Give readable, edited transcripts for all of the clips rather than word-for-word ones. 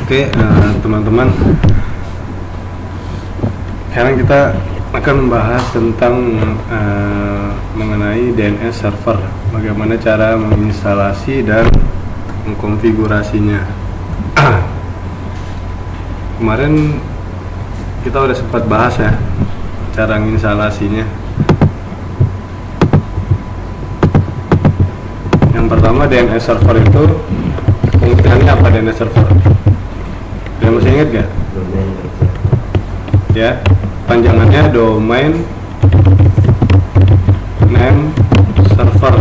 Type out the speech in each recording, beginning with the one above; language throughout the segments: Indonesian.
Oke, teman-teman, sekarang kita akan membahas tentang mengenai DNS server, bagaimana cara menginstalasi dan mengkonfigurasinya. Kemarin kita udah sempat bahas ya cara menginstalasinya. Yang pertama, DNS server itu fungsinya apa? DNS server, kalian masih ingat gak? Ya, panjangannya domain name server.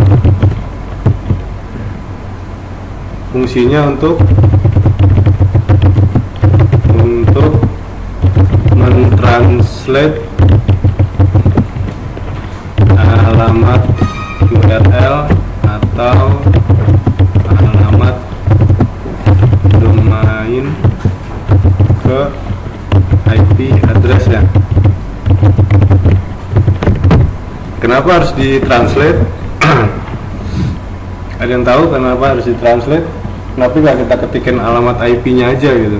Fungsinya untuk mentranslate alamat URL atau alamat domain ke IP address ya. Kenapa harus ditranslate? Ada yang tahu kenapa harus ditranslate? Kenapa nggak kita ketikin alamat IP-nya aja gitu?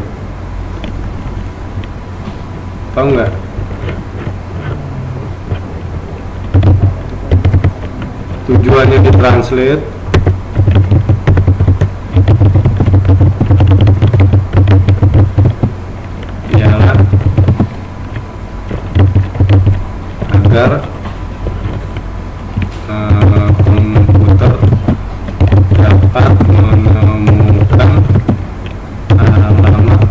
Tahu nggak? Tujuannya ditranslate ialah agar komputer dapat menemukan alamat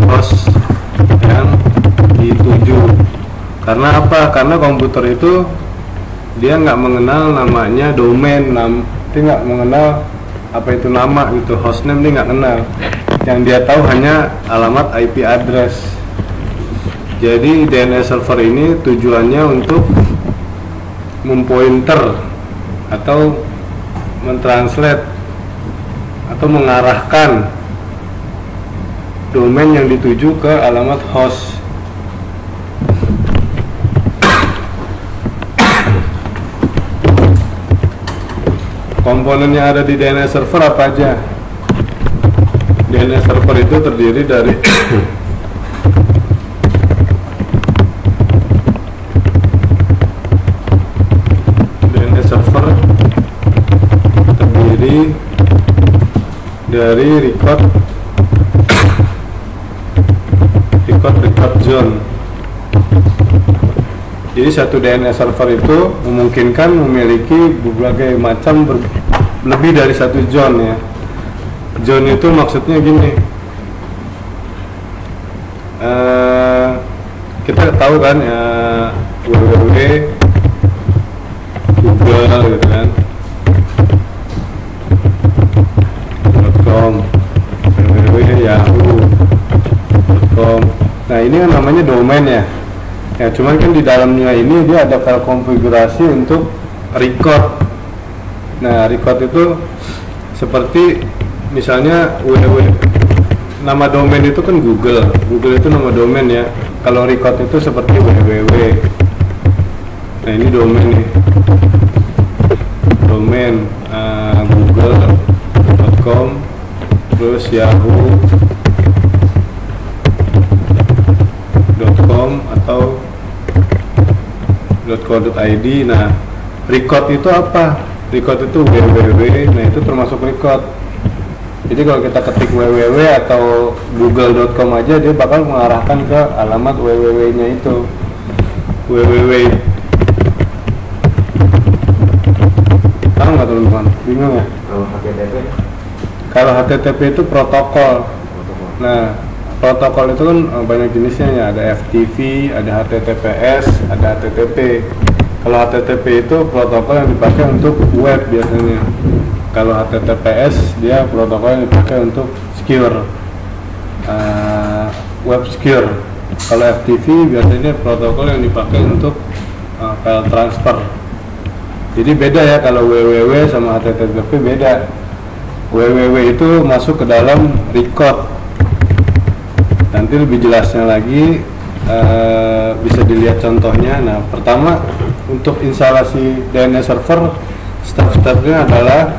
host yang dituju. Karena apa? Karena komputer itu dia nggak mengenal namanya domain, dia nggak mengenal apa itu nama gitu, hostname dia nggak kenal. Yang dia tahu hanya alamat IP address. Jadi DNS server ini tujuannya untuk mempointer atau mentranslate atau mengarahkan domain yang dituju ke alamat host. Komponen yang ada di DNS server apa aja? DNS server itu terdiri dari DNS server terdiri dari record zone. Jadi satu DNS server itu memungkinkan memiliki berbagai macam lebih dari satu zone ya. Zone itu maksudnya gini, kita tahu kan ya, www Google gitu kan, .com, www Yahoo.com. Nah ini kan namanya domain ya. Ya, cuman kan di dalamnya ini dia ada file konfigurasi untuk record. Nah, record itu seperti misalnya nama domain itu kan Google itu nama domain ya. Kalau record itu seperti www. Nah, ini domain nih. Domain google.com, terus yahoo.com atau .co.id. Nah, record itu apa? Record itu www. Nah, itu termasuk record. Jadi kalau kita ketik www atau google.com aja, dia bakal mengarahkan ke alamat www-nya itu. Www. Tahu nggak teman-teman? Bingung ya? Kalau HTTP itu protokol. Nah, protokol itu kan banyak jenisnya ya, ada FTP, ada HTTPS, ada HTTP. Kalau HTTP itu protokol yang dipakai untuk web biasanya. Kalau HTTPS dia protokol yang dipakai untuk secure, web secure. Kalau FTP biasanya protokol yang dipakai untuk file transfer. Jadi beda ya, kalau www sama HTTP beda. www itu masuk ke dalam record. Nanti lebih jelasnya lagi bisa dilihat contohnya. Nah, pertama untuk instalasi DNS server, step-stepnya adalah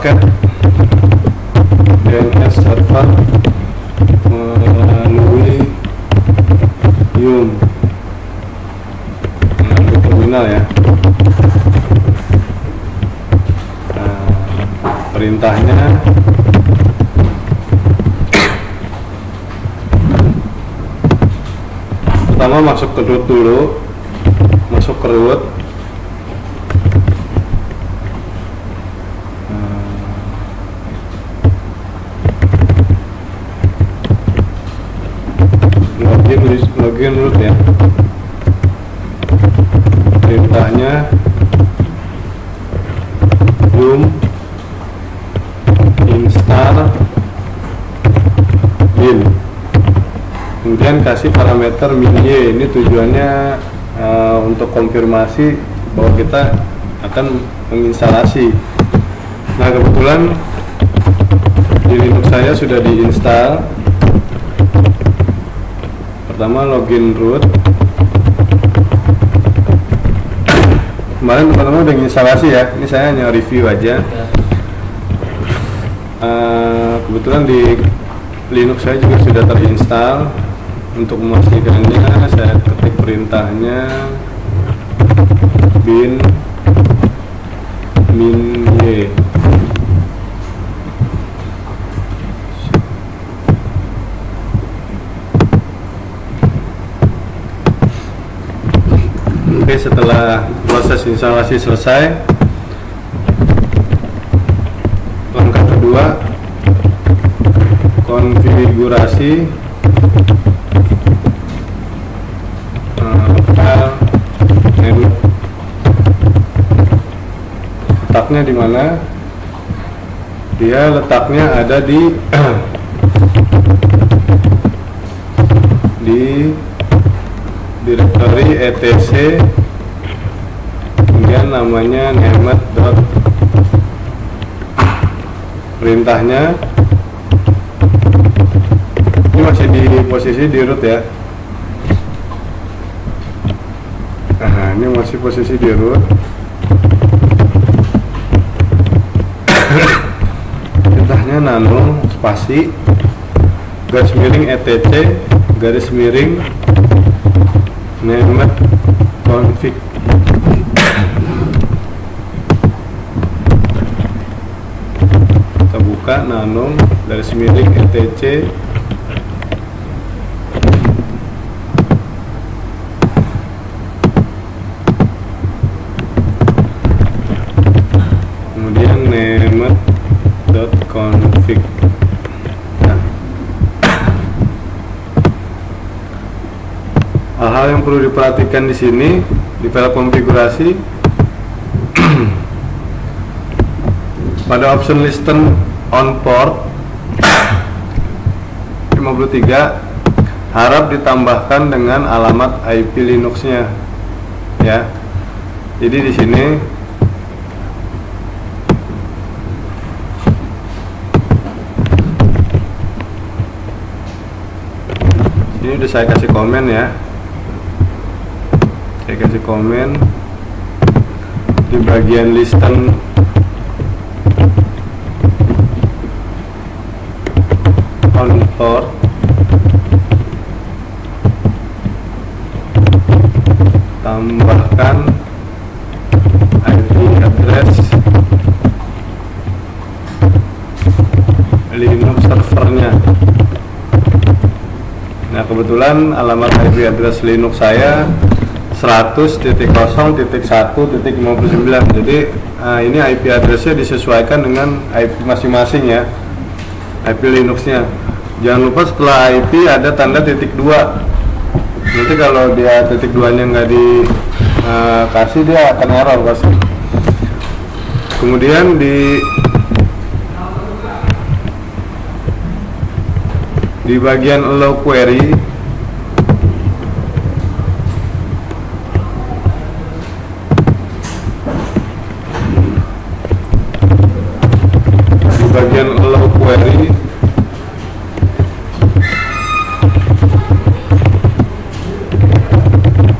paket DNS server melalui Yum melalui terminal ya. Perintahnya pertama masuk ke root dulu, masuk ke root. Login root ya. Perintahnya Yum install bin, kemudian kasih parameter min-y. Ini tujuannya untuk konfirmasi bahwa kita akan menginstalasi. Nah, kebetulan di Linux saya sudah diinstal. Pertama login root. Kemarin teman-teman udah instalasi ya, ini saya hanya review aja. Kebetulan di Linux saya juga sudah terinstall. Untuk memastikannya saya ketik perintahnya bin min-y. Oke, setelah proses instalasi selesai, langkah kedua konfigurasi file menu. Letaknya di mana? Dia letaknya ada di directory etc, kemudian namanya named. Perintahnya ini masih di posisi di root ya. Nah, ini masih posisi di root. Perintahnya nano spasi garis miring etc garis miring named config. Kita buka nano garis miring etc kemudian named.config. Nah, hal-hal yang perlu diperhatikan di sini di file konfigurasi. Pada option listen on port 53 harap ditambahkan dengan alamat IP Linuxnya ya. Jadi di sini udah saya kasih komen ya. Saya kasih komen di bagian listen on port tambahkan IP address Linux servernya. Nah, kebetulan alamat IP address Linux saya 100.0.1.59. Jadi ini IP addressnya disesuaikan dengan IP masing-masing ya, IP Linuxnya. Jangan lupa setelah IP ada tanda titik 2. Nanti kalau dia titik 2 nya nggak dikasih, dia akan error pasti. Kemudian di bagian allow query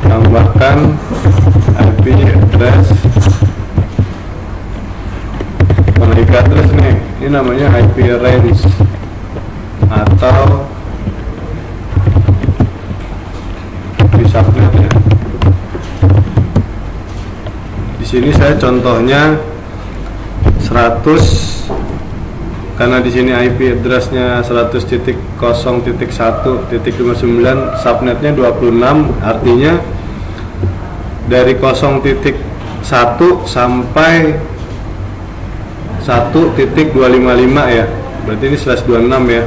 tambahkan IP address. IP address ini namanya IP range atau IP subnet ya. Di sini saya contohnya 100, karena di sini IP address-nya 100.0.1.59, subnetnya 26, artinya dari 0.1 sampai 1.255 ya. Berarti ini /26 ya.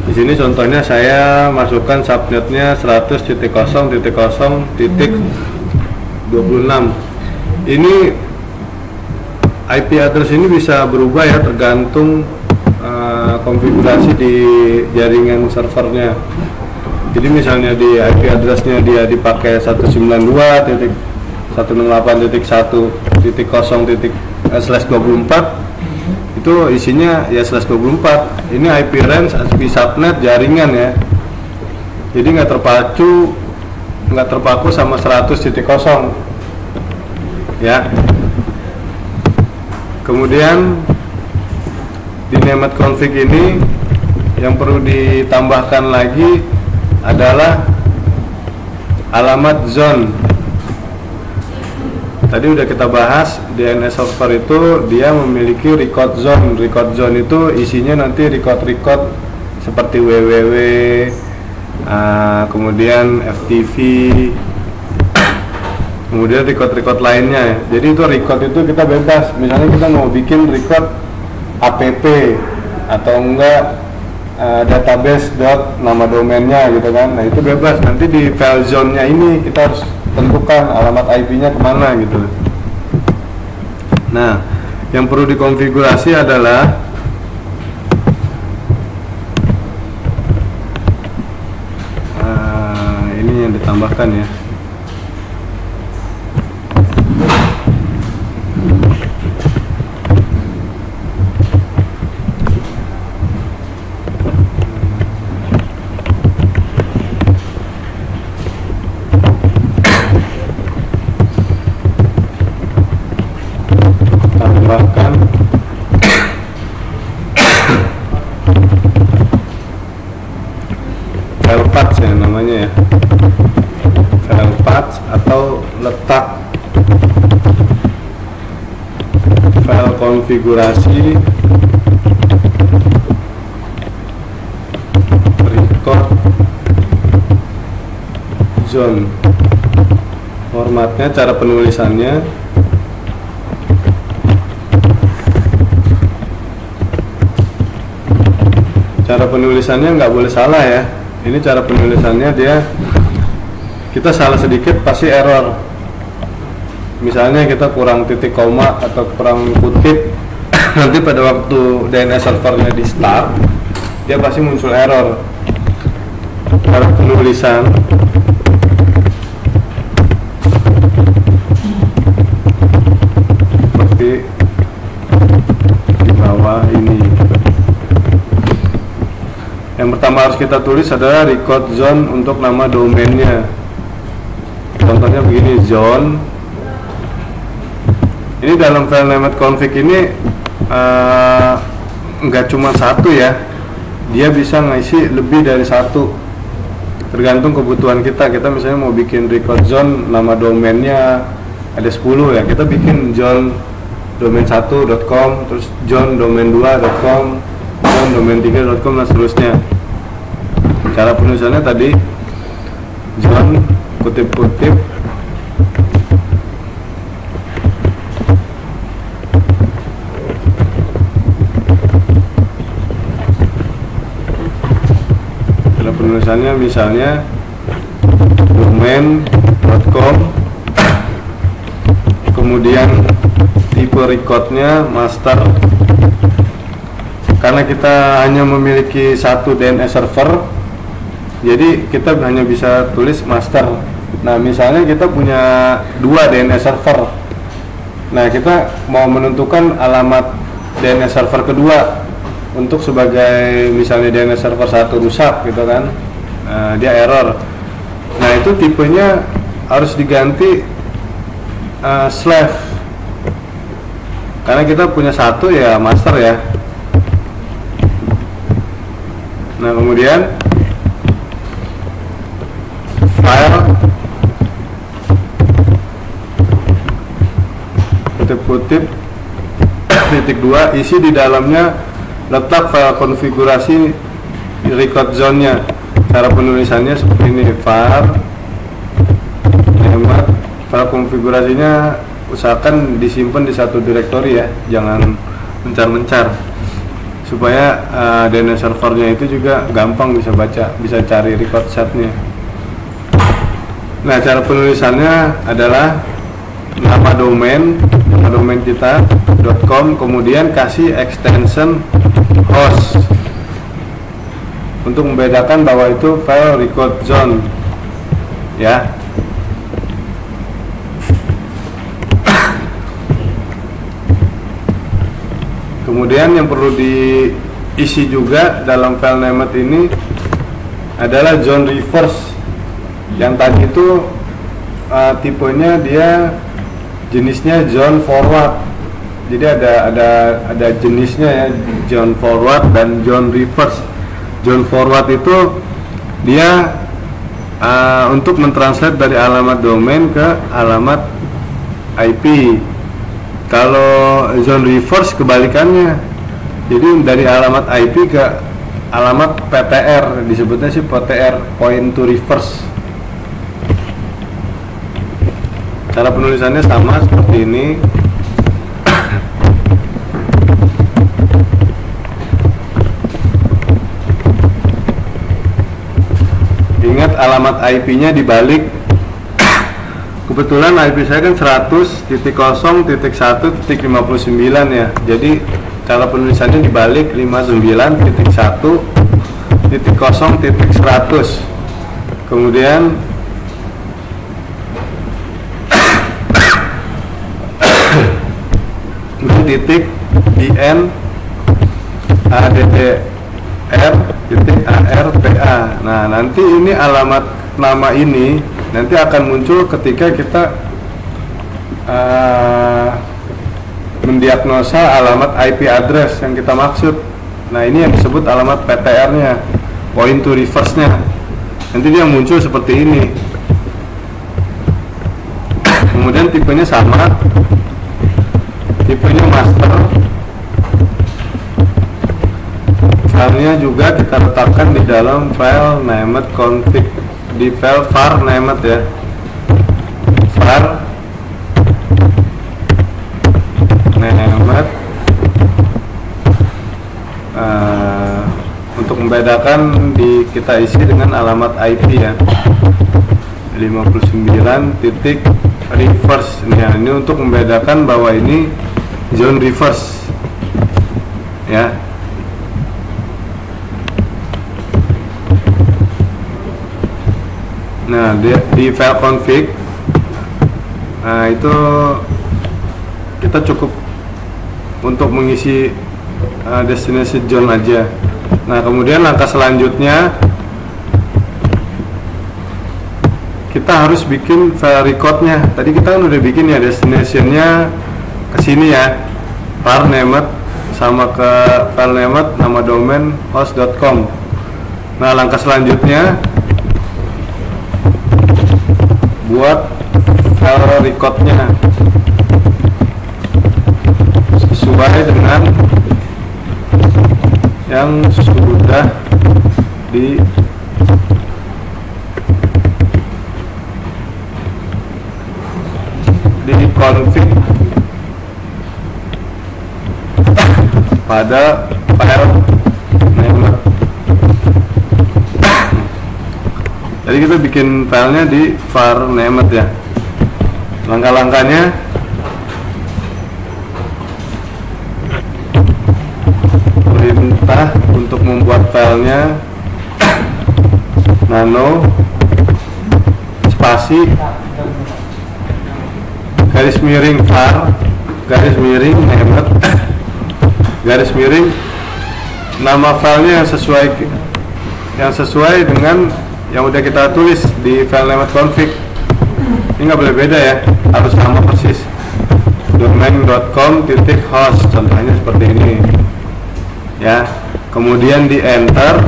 Di sini contohnya saya masukkan subnetnya 100.0.0.26. Ini IP address ini bisa berubah ya, tergantung konfigurasi di jaringan servernya. Jadi misalnya di IP addressnya dia dipakai 192.168.1.0.24, itu isinya ya /24. Ini IP range, IP subnet jaringan ya. Jadi nggak terpaku sama 100.0 ya. Kemudian di nemate config ini yang perlu ditambahkan lagi adalah alamat zone. Tadi udah kita bahas, DNS server itu dia memiliki record zone. Record zone itu isinya nanti record seperti www, kemudian FTP, kemudian record lainnya. Jadi itu record itu kita bebas. Misalnya kita mau bikin record app atau enggak database nama domainnya gitu kan. Nah itu bebas. Nanti di file zone-nya ini kita harus tentukan alamat IP-nya kemana gitu. Nah yang perlu dikonfigurasi adalah ini yang ditambahkan ya. Tambahkan file path ya namanya ya, file path atau letak file konfigurasi record zone. Formatnya, cara penulisannya nggak boleh salah ya. Ini cara penulisannya, kita salah sedikit pasti error. Misalnya kita kurang titik koma atau kurang kutip, nanti pada waktu DNS servernya di start dia pasti muncul error. Cara penulisan seperti di bawah ini. Yang pertama harus kita tulis adalah record zone untuk nama domainnya. Contohnya begini, zone. Ini dalam file nemate config ini nggak cuma satu ya, dia bisa ngisi lebih dari satu, tergantung kebutuhan kita. Kita misalnya mau bikin record zone nama domainnya ada 10 ya, kita bikin zone domain1.com, terus zone domain2.com, domain3.com dan seterusnya. Cara penulisannya tadi zone kutip-kutip cara penulisannya misalnya domain.com, kemudian tipe recordnya master. Karena kita hanya memiliki satu DNS server, jadi kita hanya bisa tulis master. Nah misalnya kita punya 2 DNS server, nah kita mau menentukan alamat DNS server kedua untuk sebagai misalnya DNS server 1 rusak gitu kan, dia error. Nah itu tipenya harus diganti /, karena kita punya satu ya master ya. Nah kemudian file kutip titik 2 isi di dalamnya letak file konfigurasi record zone-nya. Cara penulisannya seperti ini, file konfigurasinya usahakan disimpan di satu direktori ya, jangan mencar-mencar, supaya DNS servernya itu juga gampang bisa baca, bisa cari record setnya. Nah cara penulisannya adalah nama domain kita .com, kemudian kasih extension host untuk membedakan bahwa itu file record zone ya. Kemudian yang perlu diisi juga dalam file named ini adalah zone reverse. Yang tadi itu tipenya dia jenisnya zone forward. Jadi ada jenisnya ya, zone forward dan zone reverse. Zone forward itu dia untuk mentranslate dari alamat domain ke alamat IP. Kalau zone reverse kebalikannya, jadi dari alamat IP ke alamat PTR, disebutnya sih PTR, point to reverse. Cara penulisannya sama seperti ini. Ingat alamat IP-nya dibalik. Kebetulan IP saya kan 100.0.1.59 ya. Jadi cara penulisannya dibalik 59.1.0.100. Kemudian titik IN ADDR titik ARPA. Nah nanti ini alamat nama ini nanti akan muncul ketika kita mendiagnosa alamat IP address yang kita maksud. Nah ini yang disebut alamat PTR nya, point to reverse nya. Nanti dia muncul seperti ini. Kemudian tipenya sama, tipenya master. Filenya juga kita letakkan di dalam file named config, di file var named ya, var named. Untuk membedakan kita isi dengan alamat IP ya, 59 titik reverse. Nah, ini untuk membedakan bahwa ini zone reverse ya. Nah di file config, nah itu kita cukup untuk mengisi destination zone aja. Nah kemudian langkah selanjutnya kita harus bikin file recordnya. Tadi kita kan udah bikin ya destinationnya ke sini ya, var named sama ke file named nama domain host.com. Nah langkah selanjutnya buat file recordnya sesuai dengan yang sudah di config pada file named. Jadi kita bikin filenya di var named ya. Langkah-langkahnya perintah untuk membuat filenya nano spasi garis miring var garis miring named garis miring nama filenya yang sesuai dengan yang udah kita tulis di file named config. Ini nggak boleh beda ya, harus sama persis. domain.com.host contohnya seperti ini ya. Kemudian di enter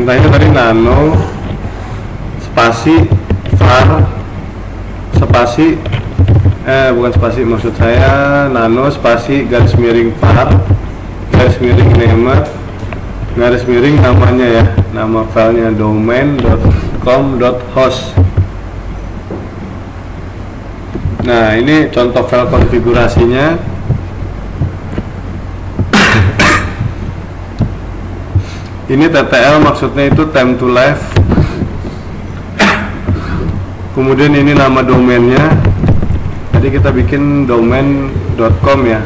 perintahnya tadi nano spasi var spasi bukan spasi, maksud saya nano spasi garis miring var garis miring name garis miring namanya ya, nama filenya domain.com.host. Nah, ini contoh file konfigurasinya. Ini TTL, maksudnya itu time to live. Kemudian ini nama domainnya. Jadi kita bikin domain.com ya.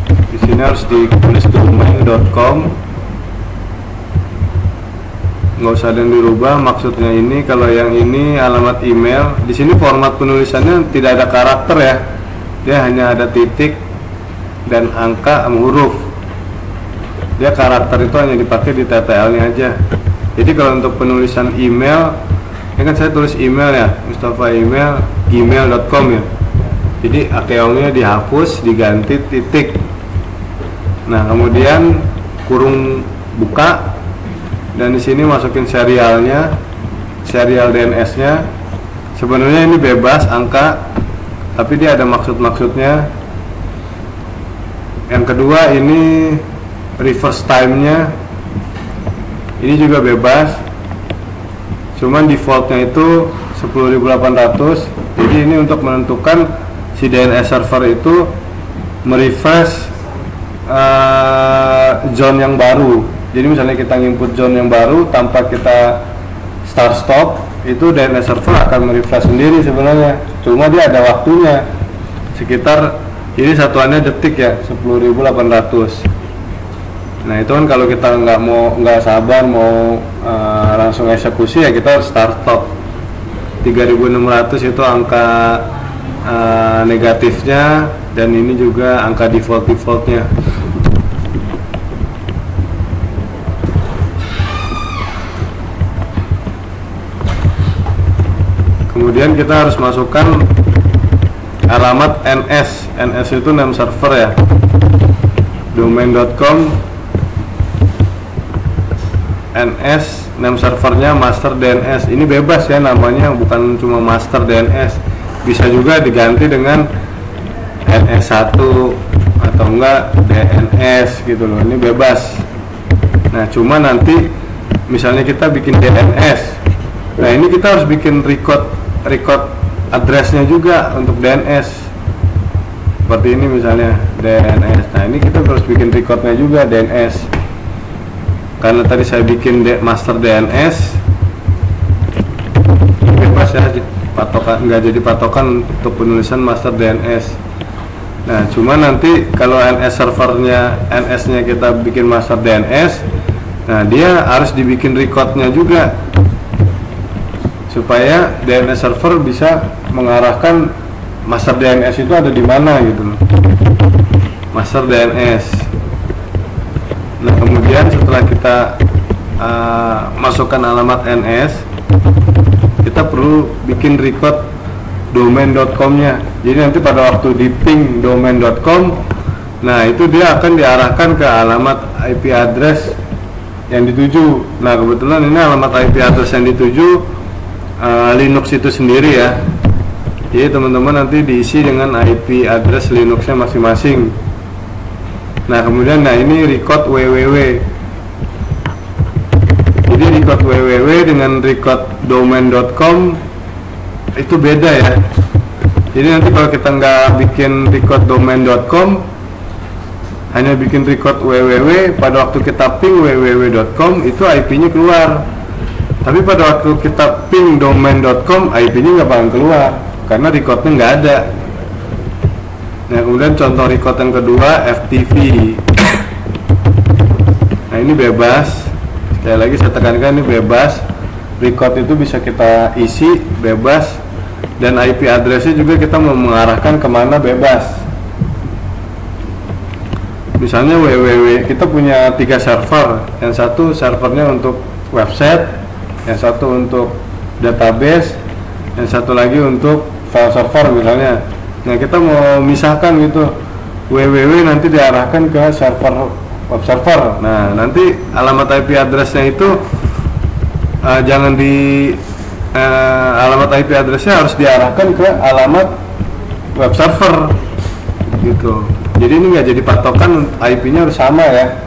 Di sini harus ditulis domain.com. Nggak usah ada yang dirubah. Maksudnya ini, kalau yang ini alamat email. Di sini format penulisannya tidak ada karakter ya, dia hanya ada titik dan angka sama huruf. Dia karakter itu hanya dipakai di TTL nya aja. Jadi kalau untuk penulisan email, ini kan saya tulis email ya, Mustafa email gmail.com ya. Jadi akeongnya dihapus, diganti titik. Nah, kemudian kurung buka, dan di sini masukin serialnya, serial DNS-nya. Sebenarnya ini bebas angka, tapi dia ada maksud-maksudnya. Yang kedua ini reverse time-nya, ini juga bebas. Cuman defaultnya itu 10.800. Jadi ini untuk menentukan si DNS server itu merefresh zone yang baru. Jadi misalnya kita input zone yang baru tanpa kita start stop, itu DNS server akan merefresh sendiri sebenarnya. Cuma dia ada waktunya, sekitar ini satuannya detik ya, 10.800. Nah itu kan kalau kita nggak sabar mau langsung eksekusi ya, kita harus start stop. 3.600 itu angka negatifnya, dan ini juga angka defaultnya. Kemudian kita harus masukkan alamat NS. NS itu name server ya, domain.com. NS name servernya master DNS. Ini bebas ya namanya, bukan cuma master DNS, bisa juga diganti dengan NS1 atau enggak DNS gitu loh. Ini bebas. Nah cuma nanti misalnya kita bikin DNS, nah ini kita harus bikin record addressnya juga untuk DNS. Seperti ini misalnya DNS. Nah ini kita harus bikin recordnya juga DNS. Karena tadi saya bikin master DNS, bebas ya, patokan nggak jadi patokan untuk penulisan master DNS. Nah cuma nanti kalau NS servernya, NS-nya kita bikin master DNS, nah dia harus dibikin recordnya juga, supaya DNS server bisa mengarahkan master DNS itu ada di mana gitu loh. Master DNS. Nah kemudian setelah kita masukkan alamat NS, kita perlu bikin record domain.com nya. Jadi nanti pada waktu di ping domain.com, nah itu dia akan diarahkan ke alamat IP address yang dituju. Nah kebetulan ini alamat IP address yang dituju Linux itu sendiri ya. Jadi teman-teman nanti diisi dengan IP address Linuxnya masing-masing. Nah kemudian ini record www. Jadi record www dengan record domain.com itu beda ya. Jadi nanti kalau kita nggak bikin record domain.com, hanya bikin record www, pada waktu kita ping www.com itu IP-nya keluar. Tapi pada waktu kita ping domain.com, IP-nya nggak bakal keluar karena recordnya nggak ada. Nah kemudian contoh record yang kedua FTP. Nah ini bebas. Sekali lagi saya tekankan, ini bebas. Record itu bisa kita isi bebas, dan IP addressnya juga kita mau mengarahkan kemana bebas. Misalnya www, kita punya 3 server. Yang satu servernya untuk website, yang satu untuk database, yang satu lagi untuk file server misalnya. Nah kita mau misahkan gitu, www nanti diarahkan ke server web server. Nah nanti alamat IP addressnya itu jangan di alamat IP addressnya harus diarahkan ke alamat web server gitu. Jadi ini nggak jadi patokan, IP-nya harus sama ya.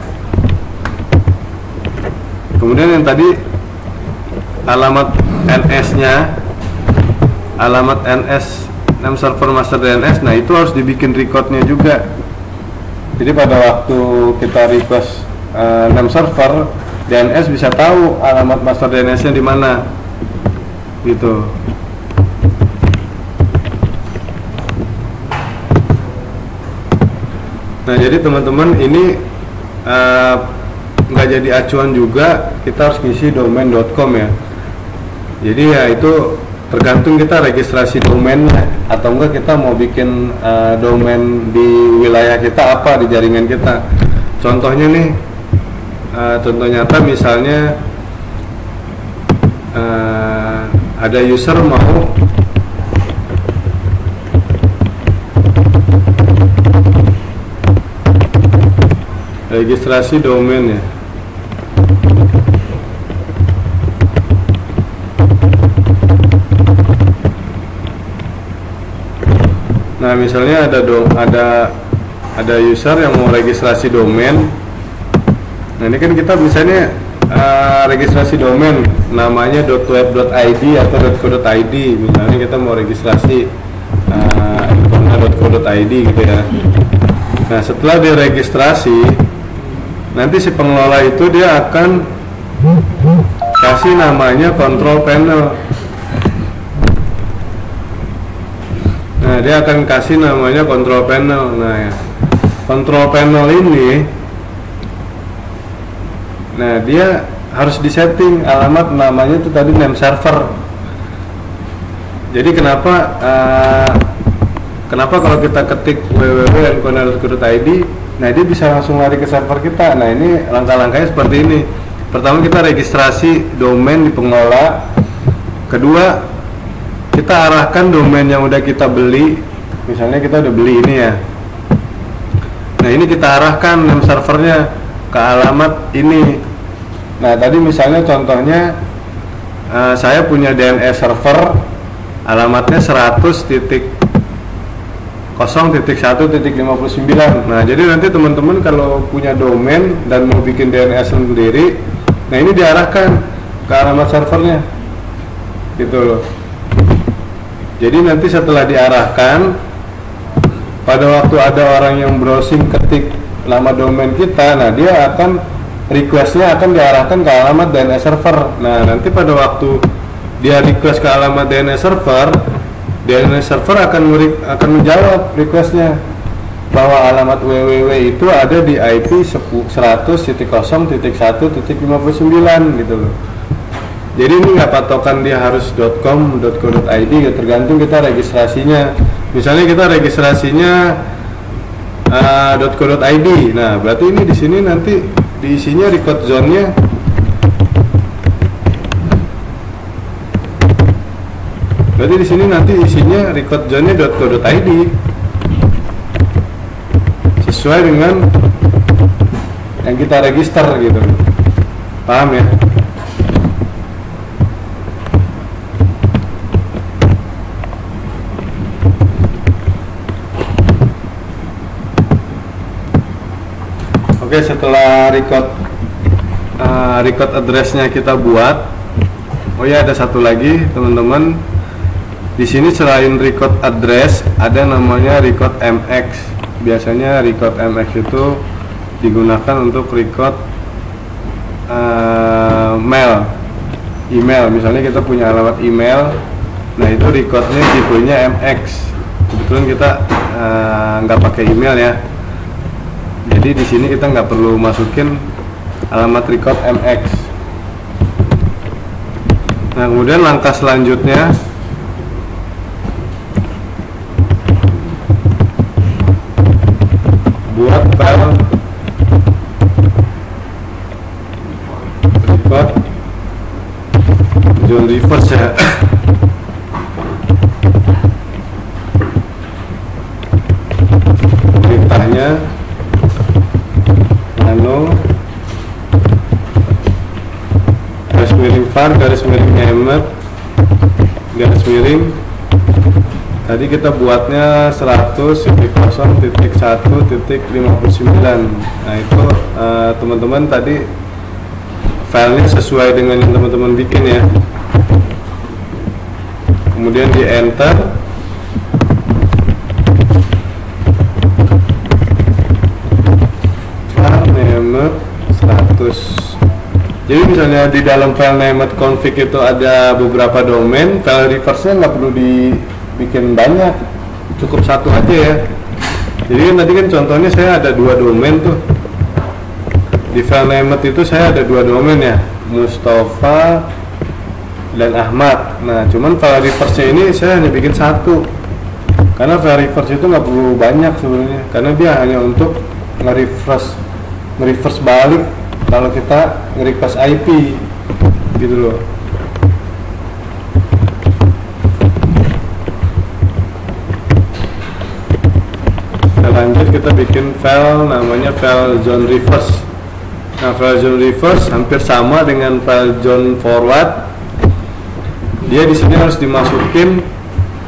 Kemudian yang tadi alamat NS-nya, alamat NS name server master DNS, nah itu harus dibikin recordnya juga. Jadi pada waktu kita request name server, DNS bisa tahu alamat master DNS-nya di mana gitu. Nah jadi teman-teman ini nggak jadi acuan juga, kita harus ngisi domain.com ya. Jadi ya itu tergantung kita registrasi domainnya atau enggak, kita mau bikin domain di wilayah kita apa, di jaringan kita. Contohnya nih, contoh nyata misalnya ada user mau registrasi domain ya. Nah misalnya ada user yang mau registrasi domain. Nah ini kan kita misalnya registrasi domain namanya .web.id atau .co.id, misalnya kita mau registrasi .co.id gitu ya. Nah setelah diregistrasi, nanti si pengelola itu dia akan kasih namanya control panel. Nah dia akan kasih namanya control panel. Nah ya, control panel ini, nah dia harus disetting alamat namanya itu tadi name server. Jadi kenapa kalau kita ketik www.nkoner.co.id, nah dia bisa langsung lari ke server kita. Nah ini langkah-langkahnya seperti ini. Pertama kita registrasi domain di pengelola. Kedua kita arahkan domain yang udah kita beli. Misalnya kita udah beli ini ya. Nah ini kita arahkan name servernya ke alamat ini. Nah tadi misalnya contohnya saya punya DNS server alamatnya 100.0.1.59. Nah jadi nanti teman-teman kalau punya domain dan mau bikin DNS sendiri, nah ini diarahkan ke alamat servernya gitu loh. Jadi nanti setelah diarahkan, pada waktu ada orang yang browsing ketik nama domain kita, nah dia akan requestnya akan diarahkan ke alamat DNS server. Nah nanti pada waktu dia request ke alamat DNS server akan menjawab requestnya bahwa alamat www itu ada di IP 100.0.1.59 gitu loh. Jadi ini nggak patokan dia harus .com, .co.id, ya tergantung kita registrasinya. Misalnya kita registrasinya .co.id, nah berarti ini di sini nanti diisinya record zone-nya. Berarti di sini nanti isinya record zone-nya .co.id sesuai dengan yang kita register gitu. Paham ya? Oke, setelah record address-nya kita buat, oh ya ada satu lagi teman-teman. Di sini selain record address ada namanya record MX. Biasanya record MX itu digunakan untuk record email. Misalnya kita punya alamat email, nah itu recordnya tipenya MX. Kebetulan kita nggak pakai email ya. Jadi di sini kita nggak perlu masukin alamat record MX. Nah kemudian langkah selanjutnya, buat file record zone reverse ya. Perintahnya nano transmitting file var garis miring nemet garis miring, tadi kita buatnya 100.0.1.59. Nah itu teman-teman tadi filenya sesuai dengan yang teman-teman bikin ya. Kemudian di enter, var nemet 100. Jadi misalnya di dalam file nemet config itu ada beberapa domain, file reverse-nya nggak perlu dibikin banyak, cukup satu aja ya. Jadi kan tadi kan contohnya saya ada 2 domain tuh. Di file nemet itu saya ada 2 domain ya, Mustafa dan Ahmad. Nah cuman file reverse-nya ini saya hanya bikin satu, karena file reverse itu nggak perlu banyak sebenarnya, karena dia hanya untuk nge-reverse balik kalau kita nge-request IP gitu loh. Kita lanjut, kita bikin file namanya file zone reverse. Nah file zone reverse hampir sama dengan file zone forward. Dia di sini harus dimasukin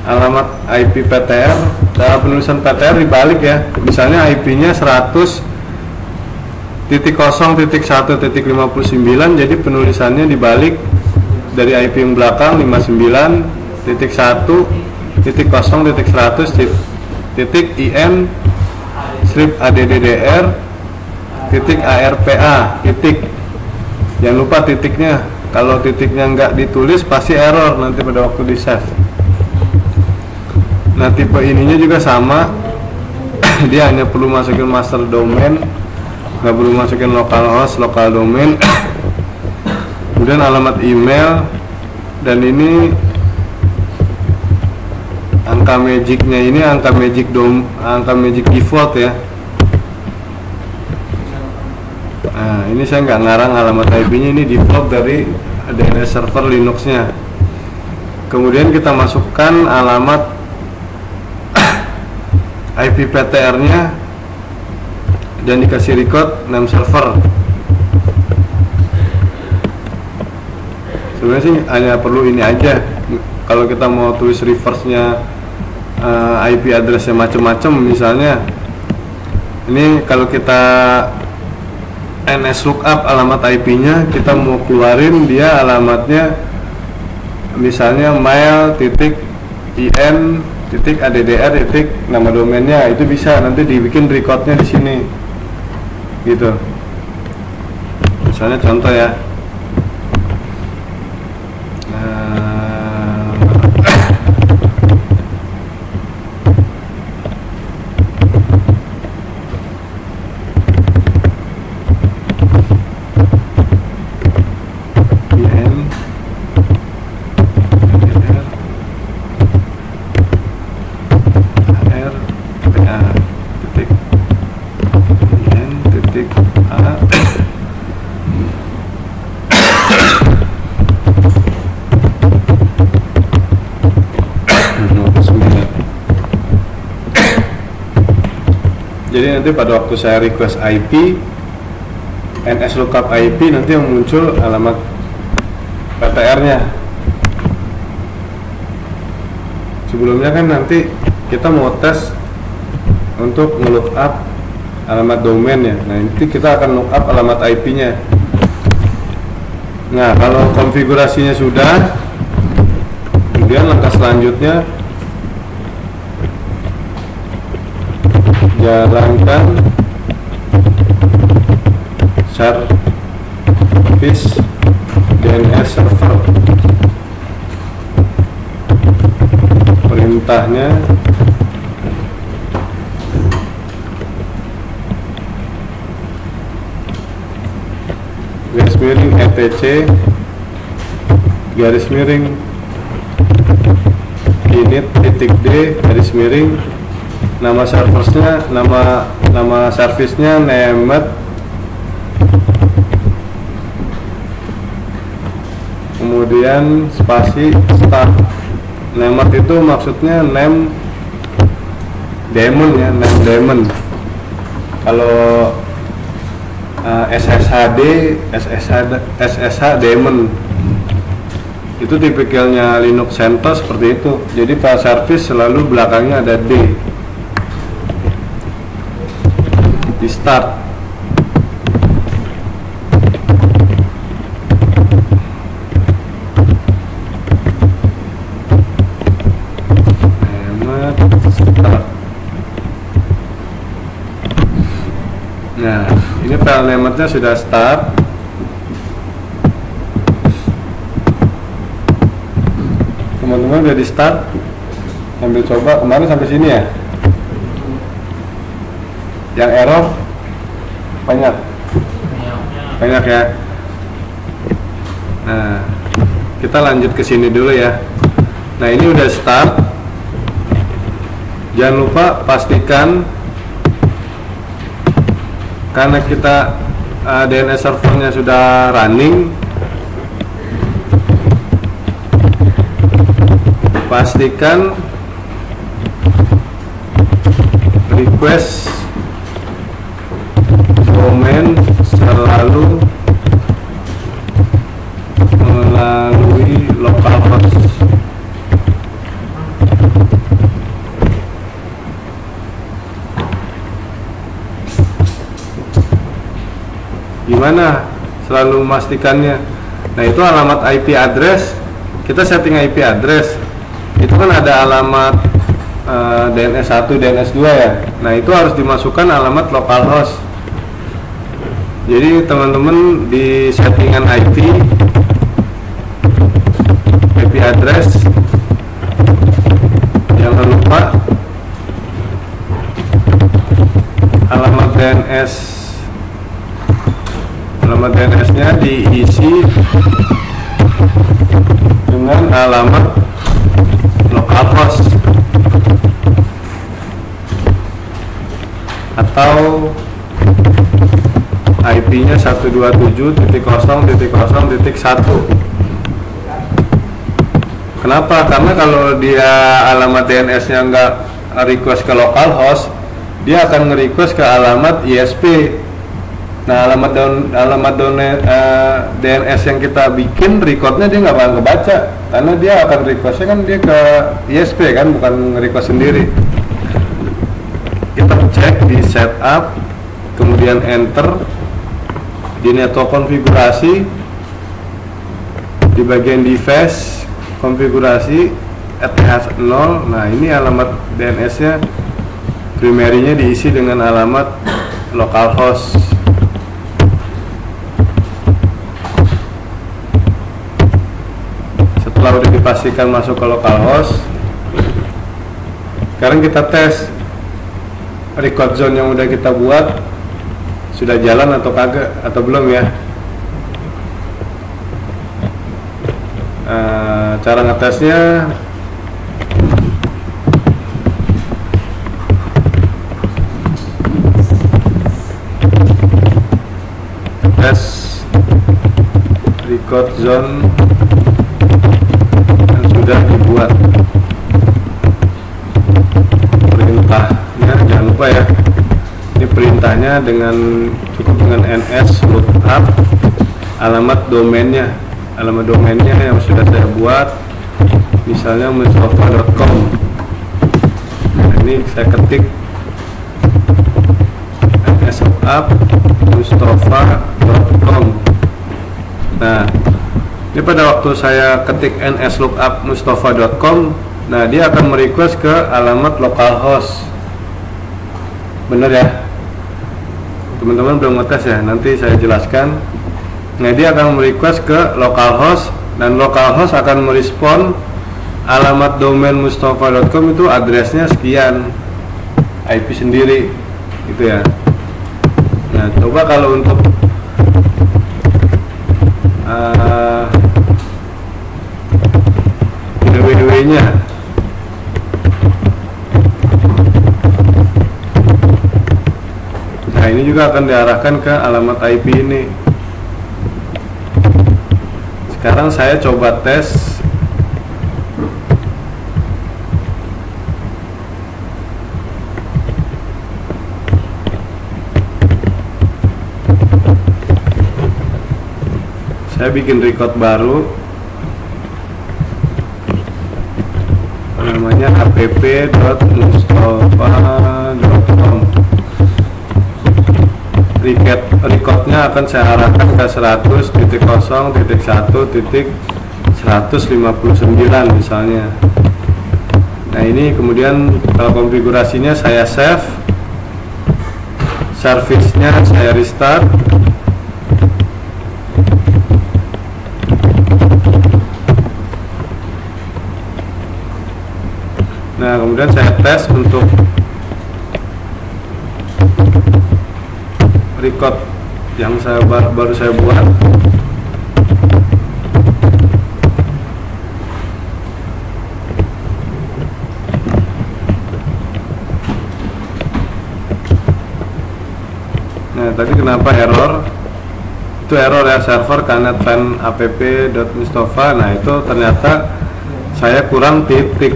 alamat IP PTR. Dalam penulisan PTR dibalik ya. Misalnya IP-nya 100.0.1.59, jadi penulisannya dibalik dari IP yang belakang 59.1.0.100.in strip addr titik arpa titik. Jangan lupa titiknya, kalau titiknya nggak ditulis pasti error nanti pada waktu di save. Nah tipe ininya juga sama. Dia hanya perlu masukin master domain, nggak perlu masukin localhost, local domain, kemudian alamat email, dan ini angka magicnya ini angka magic default ya. Nah ini saya nggak ngarang alamat IP-nya, ini default dari DNS server Linux-nya. Kemudian kita masukkan alamat IP PTR-nya dan dikasih record name server. Sebenarnya sih hanya perlu ini aja. Kalau kita mau tulis reverse-nya IP address-nya macam-macam, misalnya ini kalau kita ns lookup alamat IP-nya, kita mau keluarin dia alamatnya misalnya mail.in .addr nama domainnya, itu bisa nanti dibikin recordnya di sini gitu. Misalnya contoh ya, jadi nanti pada waktu saya request IP, ns lookup IP, nanti yang muncul alamat PTR-nya. Sebelumnya kan nanti kita mau tes untuk nge-lookup alamat domain ya. Nah nanti kita akan lookup alamat IP-nya. Nah kalau konfigurasinya sudah, kemudian langkah selanjutnya jalankan service DNS server. Perintahnya garis miring etc garis miring init.d garis miring nama serversnya, nama servisnya nemet, kemudian spasi start. Nemet itu maksudnya name daemon ya, name daemon. Kalau SSH daemon. Itu tipikalnya Linux CentOS seperti itu. Jadi file service selalu belakangnya ada D di start. Nah, ini file name-nya sudah start. Teman-teman udah di start. Sambil coba, kemarin sampai sini ya. Yang error banyak ya. Nah, kita lanjut ke sini dulu ya. Nah, ini udah start. Jangan lupa pastikan, karena kita DNS servernya sudah running, pastikan request domain selalu melalui localhost. Gimana selalu memastikannya? Nah, itu alamat IP address. Kita setting IP address itu kan ada alamat DNS 1, DNS 2 ya. Nah, itu harus dimasukkan alamat localhost. Jadi teman-teman di settingan IP address jangan lupa alamat DNS-nya diisi dengan alamat localhost atau IP-nya 127.0.0.1. Kenapa? Karena kalau dia alamat DNS-nya nggak request ke localhost, dia akan nge-request ke alamat ISP. Nah, alamat DNS yang kita bikin recordnya dia nggak bakal kebaca, karena dia akan requestnya kan dia ke ISP kan, bukan nge-request sendiri. Kita cek di setup, kemudian enter di network konfigurasi, di bagian device konfigurasi ETH 0. Nah, ini alamat DNS-nya primary-nya diisi dengan alamat localhost. Setelah udah dipastikan masuk ke localhost, sekarang kita tes record zone yang udah kita buat sudah jalan atau kagak, atau belum ya. Cara ngetesnya tes record zone yang sudah dibuat. Perintahnya jangan lupa ya, ini perintahnya cukup dengan ns lookup alamat domainnya yang sudah saya buat, misalnya mustafa.com. Nah, ini saya ketik ns lookup mustafa.com. Nah, ini pada waktu saya ketik ns lookup mustafa.com, nah dia akan merequest ke alamat localhost. Bener ya? Teman-teman belum ngetes ya? Nanti saya jelaskan. Nah, dia akan merequest ke localhost, dan localhost akan merespon alamat domain mustafa.com itu addressnya sekian, IP sendiri gitu ya. Nah, coba kalau untuk www-nya nah, ini juga akan diarahkan ke alamat IP ini. Sekarang saya coba tes saya bikin record baru. app.mustafa.com. Recordnya akan saya arahkan ke 100.0.1.159 misalnya. Nah ini kemudian kalau konfigurasinya saya save, service-nya saya restart. Nah kemudian saya tes untuk record yang baru saya buat. Nah tadi kenapa error? Itu error ya, server cannot find app.mustafa. Nah itu ternyata saya kurang titik.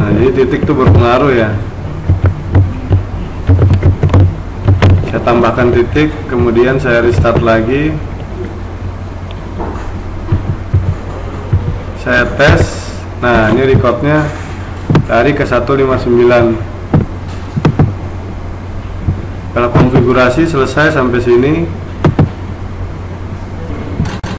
Nah jadi titik itu berpengaruh ya. Saya tambahkan titik, kemudian saya restart lagi, saya tes. Nah ini recordnya lari ke 159. Kalau konfigurasi selesai sampai sini.